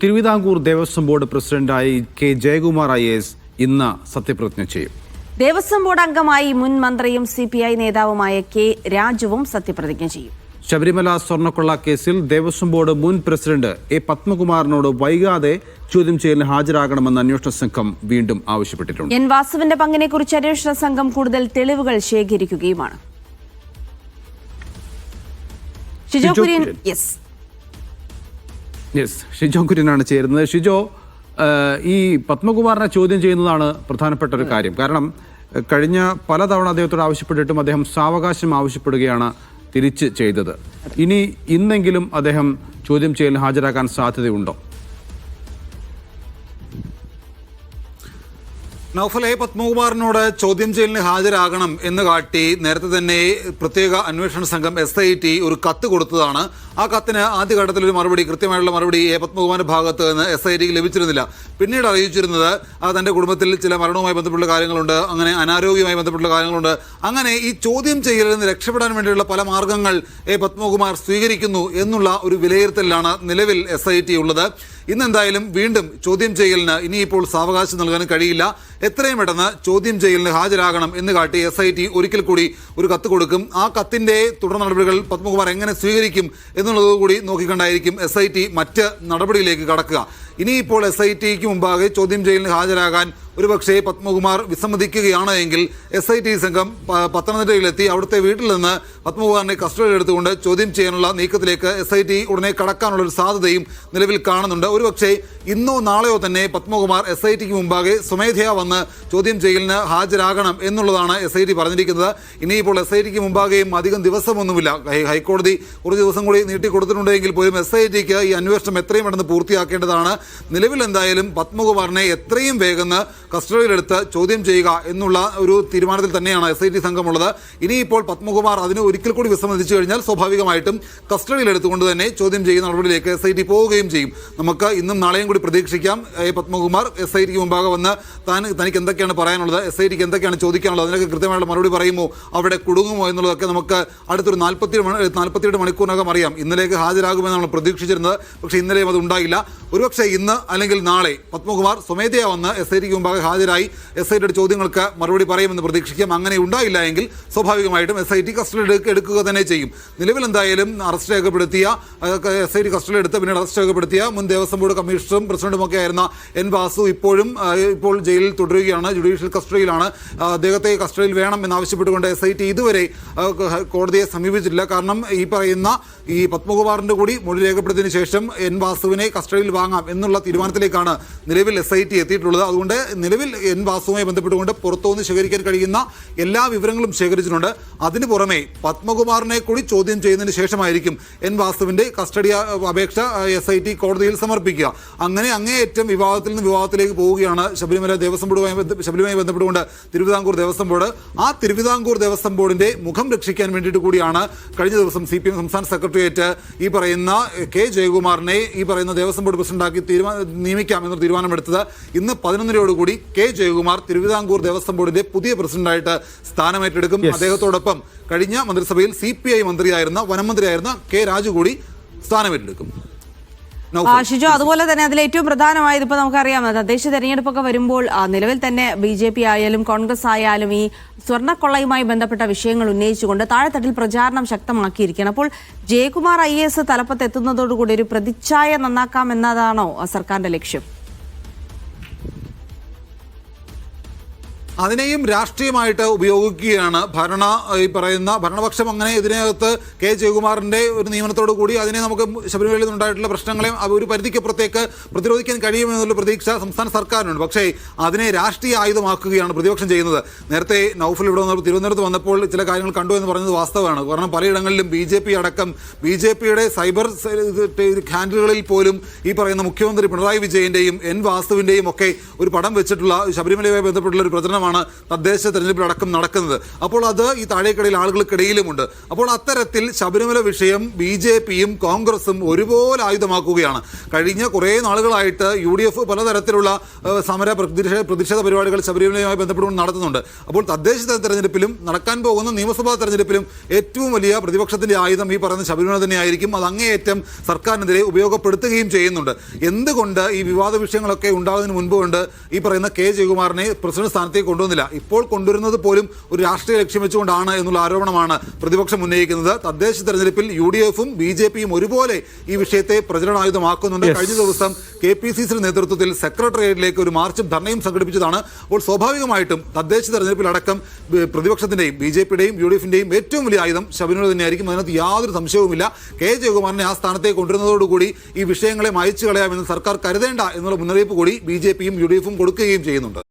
Thiruvithamkoor Devaswom board പ്രസിഡന്റായി K Jayakumar IAS ഇന്ന് സത്യപ്രതിജ്ഞ ചെയ്യും. ദേവസ്വം ബോർഡ് അംഗമായി മുൻ മന്ത്രിയും CPI നേതാവുമായ കെ രാജുവും സത്യപ്രതിജ്ഞ ചെയ്യും. ശബരിമല സ്വർണ്ണക്കൊള്ള കേസിൽ ദേവസ്വം ബോർഡ് മുൻ പ്രസിഡന്റ് എ പത്മകുമാറിനോട് വൈകാതെ ചോദ്യം ചെയ്യലിന് ഹാജരാകണമെന്ന് അന്വേഷണ സംഘം വീണ്ടും ആവശ്യപ്പെട്ടിട്ടുണ്ട്. എൻ വാസുവിന്റെ പങ്കിനെക്കുറിച്ച് അന്വേഷണ സംഘം കൂടുതൽ തെളിവുകൾ ശേഖരിക്കുകയുമാണ്. ഷിജോ കുര്യനാണ് ചേരുന്നത്. ഷിജോ, ഈ പത്മകുമാറിനെ ചോദ്യം ചെയ്യുന്നതാണ് പ്രധാനപ്പെട്ട ഒരു കാര്യം. കാരണം കഴിഞ്ഞ പലതവണ അദ്ദേഹത്തോട് ആവശ്യപ്പെട്ടിട്ടും അദ്ദേഹം സാവകാശം ആവശ്യപ്പെടുകയാണ് തിരിച്ച് ചെയ്തത്. ഇന്നെങ്കിലും അദ്ദേഹം ചോദ്യം ചെയ്യലിന് ഹാജരാക്കാൻ സാധ്യതയുണ്ടോ? നൗഫൽ, പത്മകുമാറിനോട് ചോദ്യം ചെയ്യലിന് ഹാജരാകണം എന്ന് കാട്ടി നേരത്തെ തന്നെ പ്രത്യേക അന്വേഷണ സംഘം SIT ഒരു കത്ത് കൊടുത്തതാണ്. ആ കത്തിന് ആദ്യഘട്ടത്തിൽ ഒരു മറുപടി, കൃത്യമായുള്ള മറുപടി പത്മകുമാറിന്റെ ഭാഗത്ത് നിന്ന് SITക്ക് ലഭിച്ചിരുന്നില്ല. പിന്നീട് അറിയിച്ചിരുന്നത് തന്റെ കുടുംബത്തിൽ ചില മരണവുമായി ബന്ധപ്പെട്ട കാര്യങ്ങളുണ്ട്, അങ്ങനെ അനാരോഗ്യവുമായി ബന്ധപ്പെട്ട കാര്യങ്ങളുണ്ട്. അങ്ങനെ ഈ ചോദ്യം ചെയ്യലിൽ നിന്ന് രക്ഷപ്പെടാൻ വേണ്ടിയുള്ള പല മാർഗങ്ങൾ പത്മകുമാർ സ്വീകരിക്കുന്നു എന്നുള്ള ഒരു വിലയിരുത്തലാണ് നിലവിൽ SIT ഉള്ളത്. ഇന്നെന്തായാലും വീണ്ടും ചോദ്യം ചെയ്യലിന് ഇനിയിപ്പോൾ സാവകാശം നൽകാൻ കഴിയില്ല. എത്രയും പെട്ടെന്ന് ചോദ്യം ചെയ്യലിന് ഹാജരാകണം എന്ന് കാട്ടി SIT ഒരിക്കൽ കൂടി ഒരു കത്ത് കൊടുക്കും. ആ കത്തിന്റെ തുടർ നടപടികൾ പത്മകുമാർ എങ്ങനെ സ്വീകരിക്കും എന്നുള്ളതുകൂടി നോക്കിക്കണ്ടായിരിക്കും SIT മറ്റ് നടപടിയിലേക്ക് കടക്കുക. ഇനിയിപ്പോൾ SITക്ക് മുമ്പാകെ ചോദ്യം ചെയ്യലിന് ഹാജരാകാൻ ഒരുപക്ഷെ പത്മകുമാർ വിസമ്മതിക്കുകയാണ് എങ്കിൽ SIT സംഘം പത്തനംതിട്ടയിലെത്തി അവിടുത്തെ വീട്ടിൽ നിന്ന് പത്മകുമാറിനെ കസ്റ്റഡിയിൽ എടുത്തുകൊണ്ട് ചോദ്യം ചെയ്യാനുള്ള നീക്കത്തിലേക്ക് SIT ഉടനെ കടക്കാനുള്ള ഒരു സാധ്യതയും നിലവിൽ കാണുന്നുണ്ട്. ഒരുപക്ഷെ ഇന്നോ നാളെയോ തന്നെ പത്മകുമാർ SITക്ക് മുമ്പാകെ സ്വമേധയാ വന്ന് ചോദ്യം ചെയ്യലിന് ഹാജരാകണം എന്നുള്ളതാണ് SIT പറഞ്ഞിരിക്കുന്നത്. ഇനിയിപ്പോൾ SITക്ക് മുമ്പാകെയും അധികം ദിവസമൊന്നുമില്ല. ഹൈക്കോടതി കുറച്ച് ദിവസം കൂടി നീട്ടിക്കൊടുത്തിട്ടുണ്ടെങ്കിൽ പോലും SITക്ക് ഈ അന്വേഷണം എത്രയും പെട്ടെന്ന് പൂർത്തിയാക്കേണ്ടതാണ്. നിലവിൽ എന്തായാലും പത്മകുമാറിനെ എത്രയും വേഗം കസ്റ്റഡിയിലെടുത്ത് ചോദ്യം ചെയ്യുക എന്നുള്ള ഒരു തീരുമാനത്തിൽ തന്നെയാണ് SIT സംഘമുള്ളത്. ഇനിയിപ്പോൾ പത്മകുമാർ അതിന് ഒരിക്കൽ കൂടി വിസമ്മതിച്ചു കഴിഞ്ഞാൽ സ്വാഭാവികമായിട്ടും കസ്റ്റഡിയിലെടുത്തുകൊണ്ട് തന്നെ ചോദ്യം ചെയ്യുന്ന നടപടിയിലേക്ക് SIT പോവുകയും ചെയ്യും. നമുക്ക് ഇന്നും നാളെയും കൂടി പ്രതീക്ഷിക്കാം. പത്മകുമാർ SITക്ക് മുമ്പാകെ വന്ന് തനിക്ക് എന്തൊക്കെയാണ് പറയാനുള്ളത്, SITക്ക് എന്തൊക്കെയാണ് ചോദിക്കാനുള്ളത്, അതിനൊക്കെ കൃത്യമായുള്ള മറുപടി പറയുമോ, അവിടെ കുടുങ്ങുമോ എന്നുള്ളതൊക്കെ നമുക്ക് അടുത്തൊരു 48 മണിക്കൂറിനകം അറിയാം. ഇന്നലേക്ക് ഹാജരാകുമെന്ന് നമ്മൾ പ്രതീക്ഷിച്ചിരുന്നത്. പക്ഷേ ഇന്നലെയും അത് ഉണ്ടായില്ല. ഒരുപക്ഷെ ഇന്ന് അല്ലെങ്കിൽ നാളെ പത്മകുമാർ സ്വമേധയാ വന്ന് SITക്ക് മുമ്പാകെ ഹാജരായി SITയുടെ ചോദ്യങ്ങൾക്ക് മറുപടി പറയുമെന്ന് പ്രതീക്ഷിക്കാം. അങ്ങനെ ഉണ്ടായില്ല എങ്കിൽ സ്വാഭാവികമായിട്ടും SIT കസ്റ്റഡിയിലേക്ക് എടുക്കുക തന്നെ ചെയ്യും. നിലവിൽ എന്തായാലും അറസ്റ്റ് രേഖപ്പെടുത്തിയ SIT കസ്റ്റഡിയിൽ എടുത്ത് പിന്നീട് അറസ്റ്റ് രേഖപ്പെടുത്തിയ മുൻ ദേവസ്വം ബോർഡ് കമ്മീഷണറും പ്രസിഡന്റും ഒക്കെ ആയിരുന്ന എൻ വാസു ഇപ്പോൾ ജയിലിൽ തുടരുകയാണ്, ജുഡീഷ്യൽ കസ്റ്റഡിയിലാണ്. അദ്ദേഹത്തെ കസ്റ്റഡിയിൽ വേണം എന്നാവശ്യപ്പെട്ടുകൊണ്ട് SIT ഇതുവരെ കോടതിയെ സമീപിച്ചിട്ടില്ല. കാരണം ഈ പറയുന്ന ഈ പത്മകുമാറിന്റെ കൂടി മൊഴി രേഖപ്പെടുത്തിയതിനു ശേഷം എൻ വാസുവിനെ കസ്റ്റഡിയിൽ വാങ്ങാം എന്നുള്ള തീരുമാനത്തിലേക്കാണ് നിലവിൽ SIT എത്തിയിട്ടുള്ളത്. അതുകൊണ്ട് നിലവിൽ എൻ വാസുവുമായി ബന്ധപ്പെട്ടുകൊണ്ട് പുറത്തുനിന്ന് ശേഖരിക്കാൻ കഴിയുന്ന എല്ലാ വിവരങ്ങളും ശേഖരിച്ചിട്ടുണ്ട്. അതിന് പുറമെ പത്മകുമാറിനെ കൂടി ചോദ്യം ചെയ്യുന്നതിന് ശേഷമായിരിക്കും എൻ വാസുവിന്റെ കസ്റ്റഡി അപേക്ഷ SIT കോടതിയിൽ സമർപ്പിക്കുക. അങ്ങനെ അങ്ങേയറ്റം വിവാദത്തിൽ നിന്ന് വിവാദത്തിലേക്ക് പോവുകയാണ് ശബരിമല ദേവസ്വം ബോർഡുമായി ബന്ധപ്പെട്ടുകൊണ്ട് തിരുവിതാംകൂർ ദേവസ്വം ബോർഡ്. ആ തിരുവിതാംകൂർ ദേവസ്വം ബോർഡിന്റെ മുഖം രക്ഷിക്കാൻ വേണ്ടിയിട്ട് കൂടിയാണ് കഴിഞ്ഞ ദിവസം CPM സംസ്ഥാന സെക്രട്ടേറിയറ്റ് ഈ പറയുന്ന കെ ജയകുമാറിനെ ഈ പറയുന്ന ദേവസ്വം ബോർഡ് പ്രസിഡന്റാക്കി നിയമിക്കാം എന്നൊരു തീരുമാനമെടുത്തത്. ഇന്ന് 11:00 കെ ജയകുമാർ തിരുവിതാംകൂർ ദേവസ്വം ബോർഡിന്റെ പുതിയ പ്രസിഡന്റായിട്ട് സ്ഥാനമേറ്റെടുക്കും. അദ്ദേഹത്തോടൊപ്പം കഴിഞ്ഞ മന്ത്രിസഭയിൽ CPI മന്ത്രിയായിരുന്ന വനമന്ത്രിയായിരുന്ന കെ രാജു കൂടി സ്ഥാനമേറ്റെടുക്കും. ഷിജോ, അതുപോലെ തന്നെ അതിൽ ഏറ്റവും പ്രധാനമായത് ഇപ്പോൾ നമുക്കറിയാം, തദ്ദേശ തെരഞ്ഞെടുപ്പൊക്കെ വരുമ്പോൾ നിലവിൽ തന്നെ BJP ആയാലും കോൺഗ്രസ് ആയാലും ഈ സ്വർണ്ണക്കൊള്ളയുമായി ബന്ധപ്പെട്ട വിഷയങ്ങൾ ഉന്നയിച്ചുകൊണ്ട് താഴെത്തട്ടിൽ പ്രചാരണം ശക്തമാക്കിയിരിക്കുകയാണ്. അപ്പോൾ ജയകുമാർ IAS തലപ്പത്തെത്തുന്നതോടുകൂടി ഒരു പ്രതിച്ഛായ നന്നാക്കാം എന്നതാണോ സർക്കാരിന്റെ ലക്ഷ്യം? അതിനെയും രാഷ്ട്രീയമായിട്ട് ഉപയോഗിക്കുകയാണ് ഈ പറയുന്ന ഭരണപക്ഷം. അങ്ങനെ ഇതിനകത്ത് കെ ജയകുമാറിന്റെ ഒരു നിയമനത്തോടു കൂടി അതിനെ നമുക്ക് ശബരിമലയിൽ നിന്നുണ്ടായിട്ടുള്ള പ്രശ്നങ്ങളെ ഒരു പരിധിക്കപ്പുറത്തേക്ക് പ്രതിരോധിക്കാൻ കഴിയുമെന്നുള്ള പ്രതീക്ഷ സംസ്ഥാന സർക്കാരിനുണ്ട്. പക്ഷേ അതിനെ രാഷ്ട്രീയ ആയുധമാക്കുകയാണ് പ്രതിപക്ഷം ചെയ്യുന്നത്. നേരത്തെ നൗഫൽ ഇവിടെ വന്നപ്പോൾ തിരുവനന്തപുരത്ത് വന്നപ്പോൾ ചില കാര്യങ്ങൾ കണ്ടു എന്ന് പറയുന്നത് വാസ്തവമാണ്. കാരണം പലയിടങ്ങളിലും BJPയുടെ സൈബർ ഹാൻഡിലുകളിൽ പോലും ഈ പറയുന്ന മുഖ്യമന്ത്രി പിണറായി വിജയന്റെയും എൻ വാസുവിന്റെയും ഒക്കെ ഒരു പടം വെച്ചിട്ടുള്ള ശബരിമലയുമായി ബന്ധപ്പെട്ടുള്ള ഒരു പ്രചരണം പ്രചരണമാണ് തദ്ദേശ തെരഞ്ഞെടുപ്പിലടക്കം നടക്കുന്നത്. അപ്പോൾ അത് ഈ താഴേക്കടയിൽ ആളുകൾക്കിടയിലുമുണ്ട്. അപ്പോൾ അത്തരത്തിൽ ശബരിമല വിഷയം BJPയും കോൺഗ്രസും ഒരുപോലെ ആയുധമാക്കുകയാണ്. കഴിഞ്ഞ കുറേ നാളുകളായിട്ട് UDF പലതരത്തിലുള്ള സമര പ്രതിഷേധ പരിപാടികൾ ശബരിമലയുമായി ബന്ധപ്പെട്ടുകൊണ്ട് നടത്തുന്നുണ്ട്. അപ്പോൾ തദ്ദേശ തെരഞ്ഞെടുപ്പിലും നടക്കാൻ പോകുന്ന നിയമസഭാ തെരഞ്ഞെടുപ്പിലും ഏറ്റവും വലിയ പ്രതിപക്ഷത്തിന്റെ ആയുധം ഈ പറയുന്ന ശബരിമല തന്നെയായിരിക്കും. അത് അങ്ങേയറ്റം സർക്കാരിനെതിരെ ഉപയോഗപ്പെടുത്തുകയും ചെയ്യുന്നുണ്ട്. എന്തുകൊണ്ട് ഈ വിവാദ വിഷയങ്ങളൊക്കെ ഉണ്ടാകുന്നതിന് മുൻപ് കൊണ്ട് ഈ പറയുന്ന K. ജയകുമാറിനെ പ്രസിഡന്റ് സ്ഥാനത്തേക്ക് കൊണ്ടുവന്നില്ല? ഇപ്പോൾ കൊണ്ടുവരുന്നത് പോലും ഒരു രാഷ്ട്രീയ ലക്ഷ്യം വെച്ചുകൊണ്ടാണ് എന്നുള്ള ആരോപണമാണ് പ്രതിപക്ഷം ഉന്നയിക്കുന്നത്. തദ്ദേശ തെരഞ്ഞെടുപ്പിൽ UDFും BJPയും ഒരുപോലെ ഈ വിഷയത്തെ പ്രചരണായുധമാക്കുന്നുണ്ട്. കഴിഞ്ഞ ദിവസം KPCC നേതൃത്വത്തിൽ സെക്രട്ടേറിയറ്റിലേക്ക് ഒരു മാർച്ചും ധർണയും സംഘടിപ്പിച്ചതാണ്. അപ്പോൾ സ്വാഭാവികമായിട്ടും തദ്ദേശ തെരഞ്ഞെടുപ്പിലടക്കം പ്രതിപക്ഷത്തിന്റെയും BJPയുടെയും UDFിന്റെയും ഏറ്റവും വലിയ ആയുധം ശബരിമല തന്നെയായിരിക്കും. അതിനകത്ത് യാതൊരു സംശയവുമില്ല. K. ജയകുമാറിനെ ആ സ്ഥാനത്തേക്ക് കൊണ്ടുവരുന്നതോടുകൂടി ഈ വിഷയങ്ങളെ മായ്ച്ചു കളയാമെന്ന് സർക്കാർ കരുതേണ്ട എന്നുള്ള മുന്നറിയിപ്പ് കൂടി BJPയും UDFും കൊടുക്കുകയും ചെയ്യുന്നുണ്ട്.